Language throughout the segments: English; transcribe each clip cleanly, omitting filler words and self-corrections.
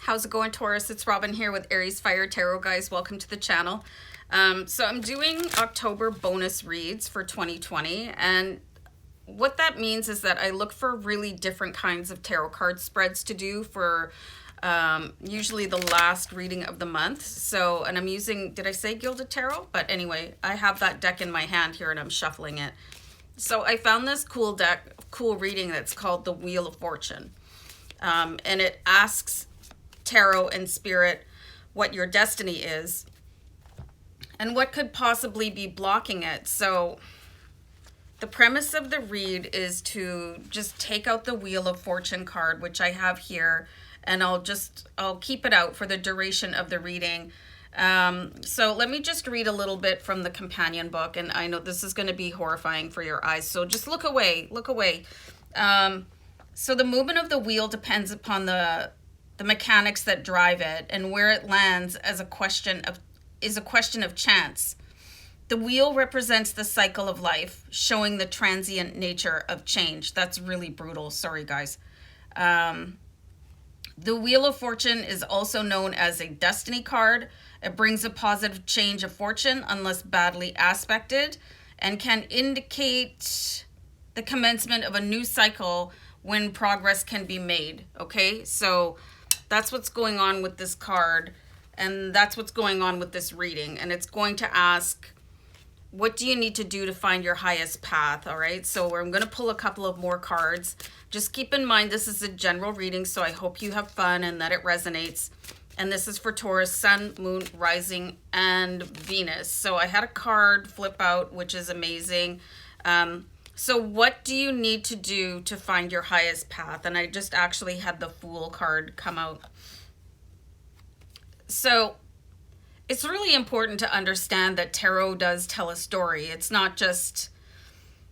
How's it going, Taurus? It's Robin here with Aries Fire Tarot, guys. Welcome to the channel. So I'm doing October bonus reads for 2020, and what that means is that I look for really different kinds of tarot card spreads to do for usually the last reading of the month. So, and I'm using, did I say Gilded Tarot? But anyway, I have that deck in my hand here and I'm shuffling it. So I found this cool reading that's called the Wheel of Fortune. And it asks tarot and spirit what your destiny is and what could possibly be blocking it. So the premise of the read is to just take out the Wheel of Fortune card, which I have here, and I'll keep it out for the duration of the reading. So let me just read a little bit from the companion book, and I know this is going to be horrifying for your eyes, so just look away, look away. So the movement of the wheel depends upon the mechanics that drive it, and where it lands is a question of chance. The wheel represents the cycle of life, showing the transient nature of change. That's really brutal. Sorry, guys. The Wheel of Fortune is also known as a destiny card. It brings a positive change of fortune unless badly aspected, and can indicate the commencement of a new cycle when progress can be made. Okay, so that's what's going on with this card, and that's what's going on with this reading. And it's going to ask, what do you need to do to find your highest path? All right, so I'm going to pull a couple of more cards. Just keep in mind, this is a general reading, so I hope you have fun and that it resonates. And this is for Taurus, Sun, Moon, Rising, and Venus. So I had a card flip out, which is amazing. So what do you need to do to find your highest path? And I just actually had the Fool card come out. So it's really important to understand that tarot does tell a story. It's not just,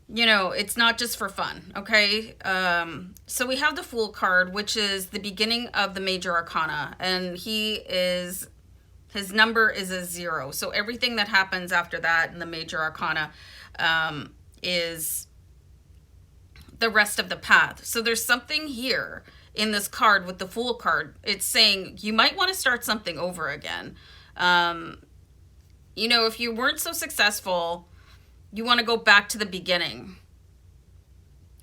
it's not just for fun, okay? So we have the Fool card, which is the beginning of the major arcana, and his number is a 0. So everything that happens after that in the major arcana is the rest of the path. So there's something here in this card with the Fool card. It's saying you might want to start something over again. If you weren't so successful, you want to go back to the beginning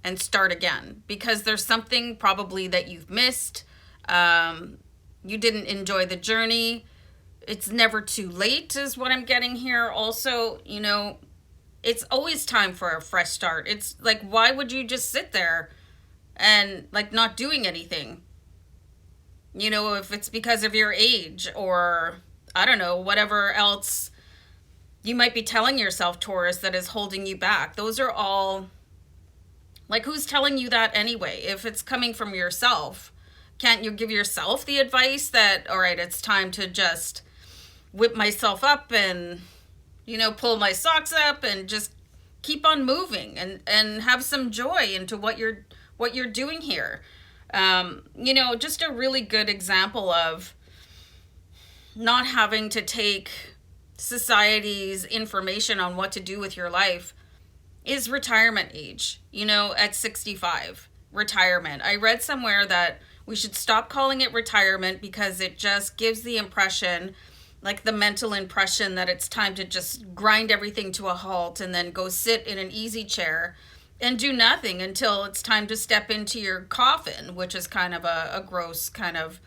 and start again, because there's something probably that you've missed. You didn't enjoy the journey. It's never too late is what I'm getting here. Also, it's always time for a fresh start. It's like, why would you just sit there and not doing anything? If it's because of your age or I don't know, whatever else you might be telling yourself, Taurus, that is holding you back. Those are all, who's telling you that anyway? If it's coming from yourself, can't you give yourself the advice that, all right, it's time to just whip myself up and, pull my socks up and just keep on moving and have some joy into what you're doing here. Just a really good example of not having to take society's information on what to do with your life is retirement age, at 65, retirement. I read somewhere that we should stop calling it retirement because it just gives the impression, the mental impression, that it's time to just grind everything to a halt and then go sit in an easy chair and do nothing until it's time to step into your coffin, which is kind of a gross kind of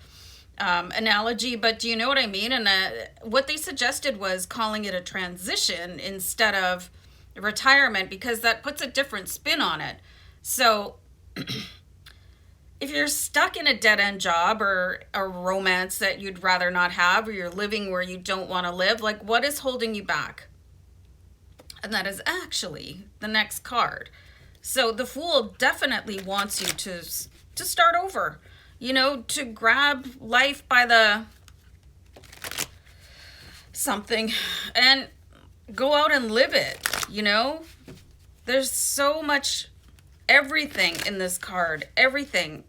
analogy, but do you know what I mean? And what they suggested was calling it a transition instead of retirement, because that puts a different spin on it. So if you're stuck in a dead-end job or a romance that you'd rather not have, or you're living where you don't want to live, what is holding you back? And that is actually the next card. So the Fool definitely wants you to start over, to grab life by the something and go out and live it. There's so much, everything in this card, everything.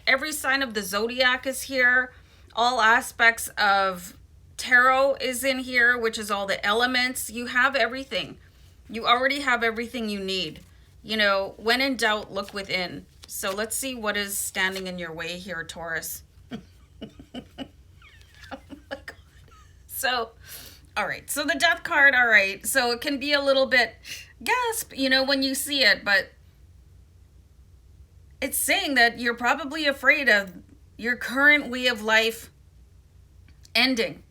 Every sign of the zodiac is here. All aspects of tarot is in here, which is all the elements. You have everything. You already have everything you need. When in doubt, look within. So let's see what is standing in your way here, Taurus. Oh my God. So, all right. So the death card, all right. So it can be a little bit gasp, when you see it, but it's saying that you're probably afraid of your current way of life ending.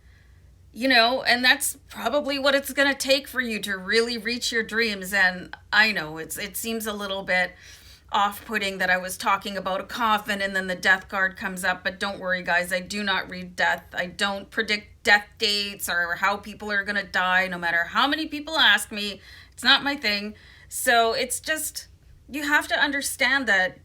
And that's probably what it's going to take for you to really reach your dreams. And I know it seems a little bit off-putting that I was talking about a coffin and then the death card comes up, but don't worry guys, I do not read death. I don't predict death dates or how people are going to die, no matter how many people ask me. It's not my thing. So it's just, you have to understand that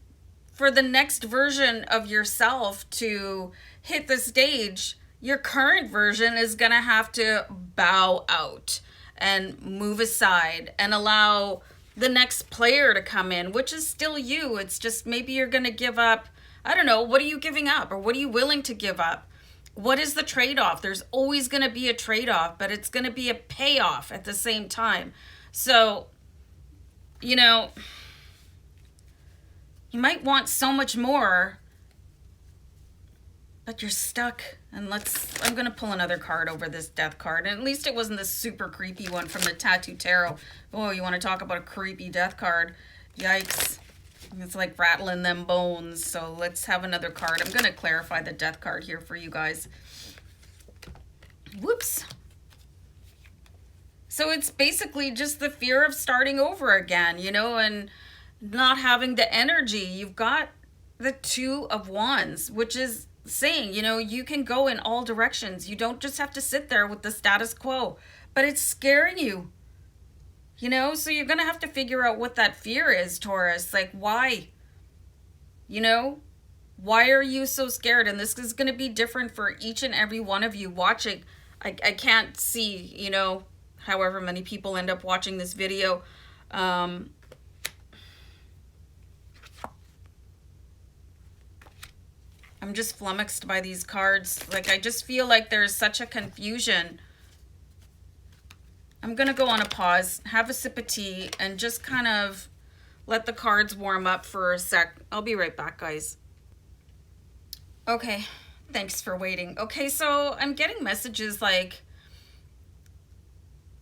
for the next version of yourself to hit the stage, your current version is going to have to bow out and move aside and allow the next player to come in, which is still you. It's just maybe you're going to give up. I don't know. What are you giving up, or what are you willing to give up? What is the trade-off? There's always going to be a trade-off, but it's going to be a payoff at the same time. So, you might want so much more, but you're stuck. And I'm going to pull another card over this death card. And at least it wasn't the super creepy one from the Tattoo Tarot. Oh, you want to talk about a creepy death card? Yikes. It's like rattling them bones. So let's have another card. I'm going to clarify the death card here for you guys. Whoops. So it's basically just the fear of starting over again, and not having the energy. You've got the Two of Wands, which is saying, you can go in all directions. You don't just have to sit there with the status quo, but it's scaring you, so you're going to have to figure out what that fear is, Taurus. Like, why? Why are you so scared? And this is going to be different for each and every one of you watching. I can't see, however many people end up watching this video. I'm just flummoxed by these cards. Like, I just feel like there's such a confusion. I'm going to go on a pause, have a sip of tea, and just kind of let the cards warm up for a sec. I'll be right back, guys. Okay, thanks for waiting. Okay, so I'm getting messages like,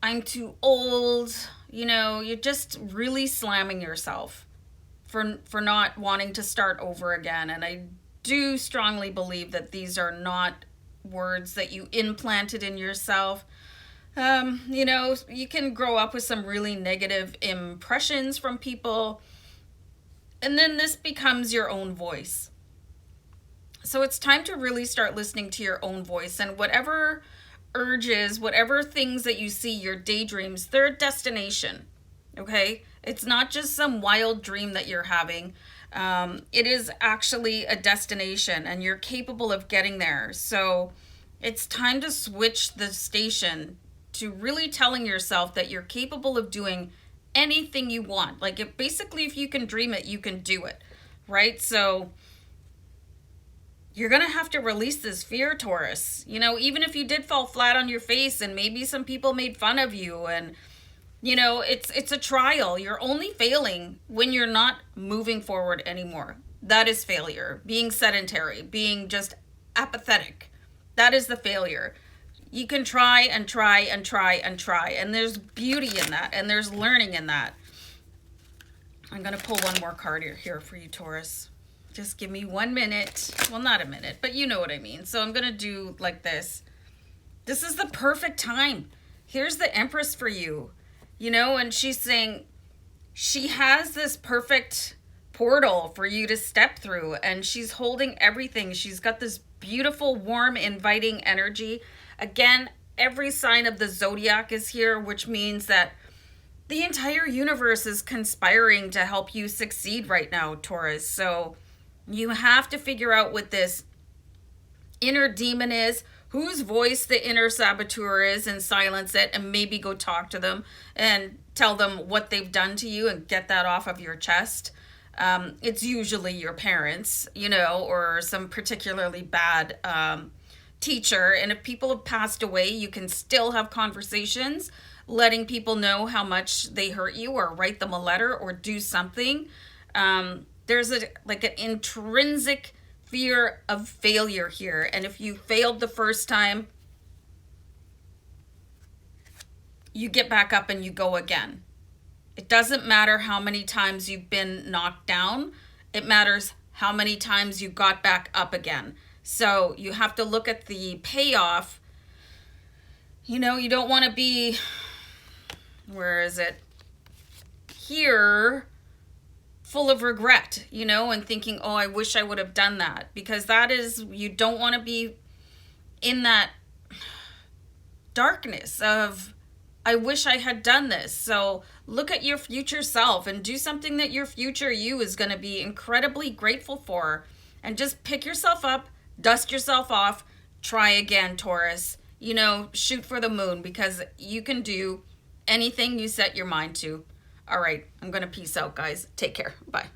I'm too old. You're just really slamming yourself for not wanting to start over again. And I do strongly believe that these are not words that you implanted in yourself. You can grow up with some really negative impressions from people, and then this becomes your own voice. So it's time to really start listening to your own voice, and whatever urges, whatever things that you see, your daydreams, they're a destination. Okay? It's not just some wild dream that you're having. It is actually a destination, and you're capable of getting there. So it's time to switch the station to really telling yourself that you're capable of doing anything you want. Like, if you can dream it, you can do it, right? So you're going to have to release this fear, Taurus. Even if you did fall flat on your face and maybe some people made fun of you, and it's a trial. You're only failing when you're not moving forward anymore. That is failure. Being sedentary, being just apathetic. That is the failure. You can try and try and try and try. And there's beauty in that. And there's learning in that. I'm going to pull one more card here for you, Taurus. Just give me 1 minute. Well, not a minute, but you know what I mean. So I'm going to do like this. This is the perfect time. Here's the Empress for you. And she's saying she has this perfect portal for you to step through, and she's holding everything. She's got this beautiful, warm, inviting energy. Again, every sign of the zodiac is here, which means that the entire universe is conspiring to help you succeed right now, Taurus. So you have to figure out what this inner demon is, whose voice the inner saboteur is, and silence it, and maybe go talk to them and tell them what they've done to you and get that off of your chest. It's usually your parents, or some particularly bad teacher. And if people have passed away, you can still have conversations, letting people know how much they hurt you, or write them a letter, or do something. There's an intrinsic fear of failure here. And if you failed the first time, you get back up and you go again. It doesn't matter how many times you've been knocked down. It matters how many times you got back up again. So you have to look at the payoff. You know, you don't want to be, where is it? Here, full of regret, you know, and thinking, oh, I wish I would have done that. Because that is, you don't want to be in that darkness of, I wish I had done this. So look at your future self and do something that your future you is going to be incredibly grateful for. And just pick yourself up, dust yourself off, try again, Taurus. You know, shoot for the moon, because you can do anything you set your mind to. All right, I'm going to peace out, guys. Take care. Bye.